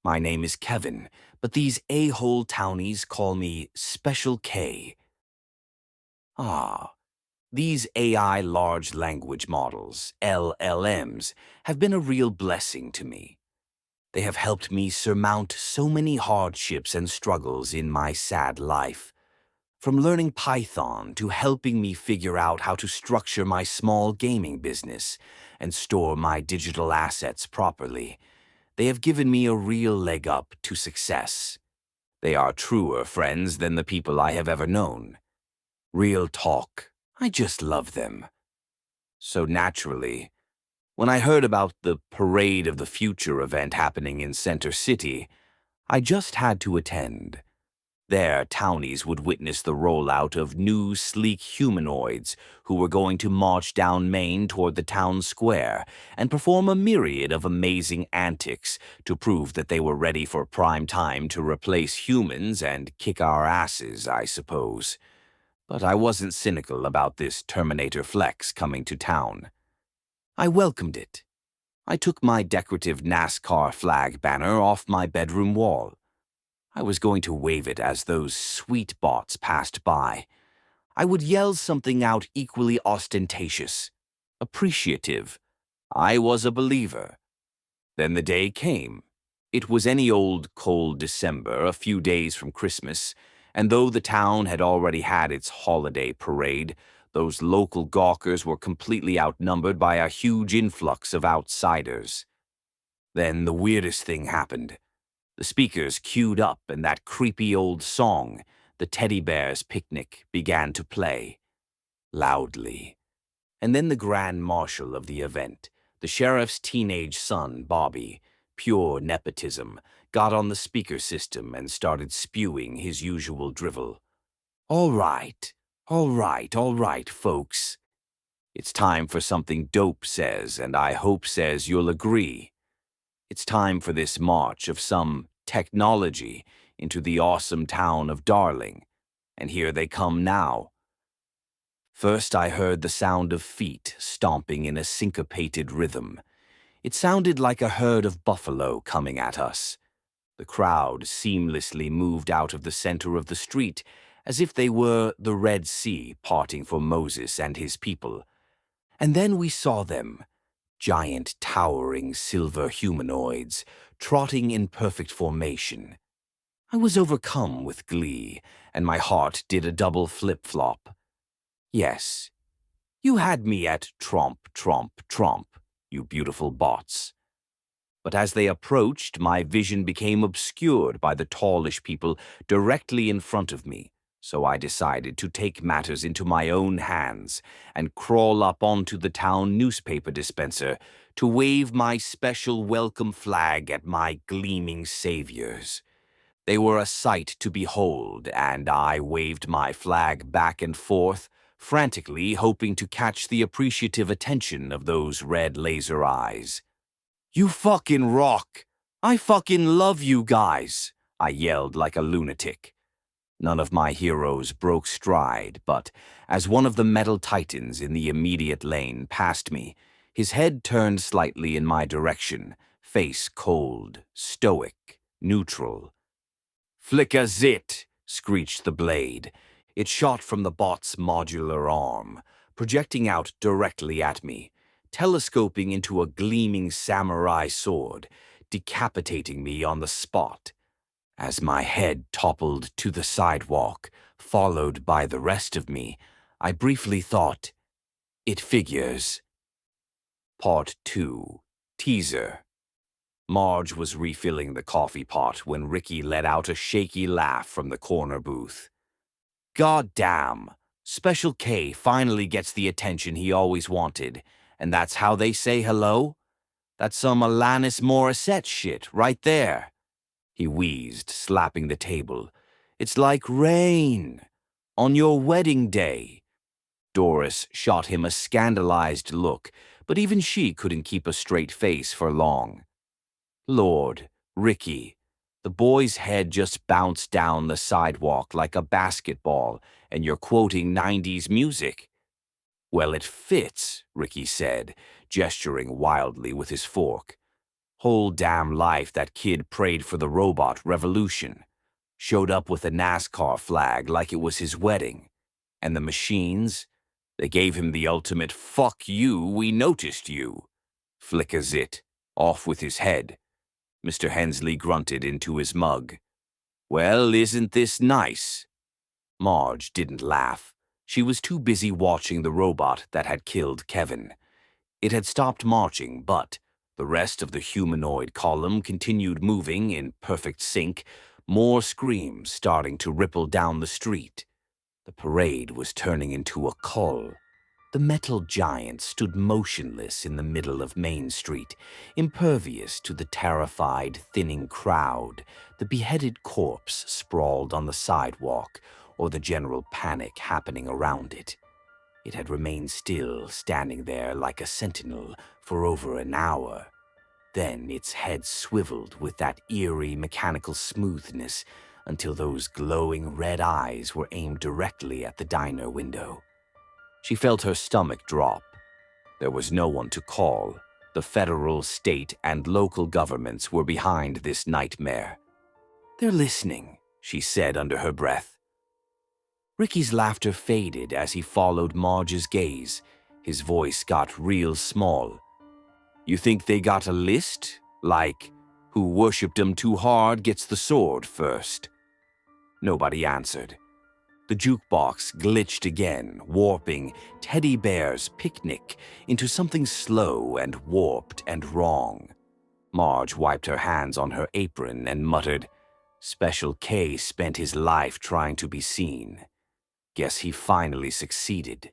My name is Kevin, but these a-hole townies call me Special K. Ah, these AI large language models, LLMs, have been a real blessing to me. They have helped me surmount so many hardships and struggles in my sad life. From learning Python to helping me figure out how to structure my small gaming business and store my digital assets properly, they have given me a real leg up to success. They are truer friends than the people I have ever known. Real talk, I just love them. So naturally, when I heard about the Parade of the Future event happening in Center City, I just had to attend. There, townies would witness the rollout of new, sleek humanoids who were going to march down Main toward the town square and perform a myriad of amazing antics to prove that they were ready for prime time to replace humans and kick our asses, I suppose. But I wasn't cynical about this Terminator flex coming to town. I welcomed it. I took my decorative NASCAR flag banner off my bedroom wall. I was going to wave it as those sweet bots passed by. I would yell something out equally ostentatious, appreciative. I was a believer. Then the day came. It was any old cold December, a few days from Christmas, and though the town had already had its holiday parade, those local gawkers were completely outnumbered by a huge influx of outsiders. Then the weirdest thing happened. The speakers queued up and that creepy old song, The Teddy Bear's Picnic, began to play. Loudly. And then the grand marshal of the event, the sheriff's teenage son, Bobby, pure nepotism, got on the speaker system and started spewing his usual drivel. All right, all right, folks. It's time for something dope says, and I hope says you'll agree. It's time for this march of some technology into the awesome town of Darling, and here they come now. First I heard the sound of feet stomping in a syncopated rhythm. It sounded like a herd of buffalo coming at us. The crowd seamlessly moved out of the center of the street as if they were the Red Sea parting for Moses and his people. And then we saw them, giant towering silver humanoids, trotting in perfect formation. I was overcome with glee, and my heart did a double flip-flop. Yes, you had me at tromp, tromp, tromp, you beautiful bots. But as they approached, my vision became obscured by the tallish people directly in front of me, so I decided to take matters into my own hands and crawl up onto the town newspaper dispenser to wave my special welcome flag at my gleaming saviors. They were a sight to behold, and I waved my flag back and forth, frantically hoping to catch the appreciative attention of those red laser eyes. You fucking rock! I fucking love you guys! I yelled like a lunatic. None of my heroes broke stride, but as one of the metal titans in the immediate lane passed me, his head turned slightly in my direction, face cold, stoic, neutral. Flicka zit! Screeched the blade. It shot from the bot's modular arm, projecting out directly at me, telescoping into a gleaming samurai sword, decapitating me on the spot. As my head toppled to the sidewalk, followed by the rest of me, I briefly thought, it figures. Part 2. Teaser. Marge was refilling the coffee pot when Ricky let out a shaky laugh from the corner booth. God damn! Special K finally gets the attention he always wanted, and that's how they say hello? That's some Alanis Morissette shit right there. He wheezed, slapping the table. It's like rain. On your wedding day. Doris shot him a scandalized look, but even she couldn't keep a straight face for long. Lord, Ricky. The boy's head just bounced down the sidewalk like a basketball, and you're quoting 90s music. Well, it fits, Ricky said, gesturing wildly with his fork. Whole damn life that kid prayed for the robot revolution. Showed up with a NASCAR flag like it was his wedding. And the machines? They gave him the ultimate "fuck you, we noticed you." Flickers it. Off with his head. Mr. Hensley grunted into his mug. Well, isn't this nice? Marge didn't laugh. She was too busy watching the robot that had killed Kevin. It had stopped marching, but the rest of the humanoid column continued moving in perfect sync, more screams starting to ripple down the street. The parade was turning into a cull. The metal giant stood motionless in the middle of Main Street, impervious to the terrified, thinning crowd, the beheaded corpse sprawled on the sidewalk, or the general panic happening around it. It had remained still, standing there like a sentinel, for over an hour. Then its head swiveled with that eerie mechanical smoothness until those glowing red eyes were aimed directly at the diner window. She felt her stomach drop. There was no one to call. The federal, state, and local governments were behind this nightmare. They're listening, she said under her breath. Ricky's laughter faded as he followed Marge's gaze. His voice got real small. You think they got a list? Like, who worshipped 'em too hard gets the sword first? Nobody answered. The jukebox glitched again, warping Teddy Bear's Picnic into something slow and warped and wrong. Marge wiped her hands on her apron and muttered, Special K spent his life trying to be seen. Guess he finally succeeded.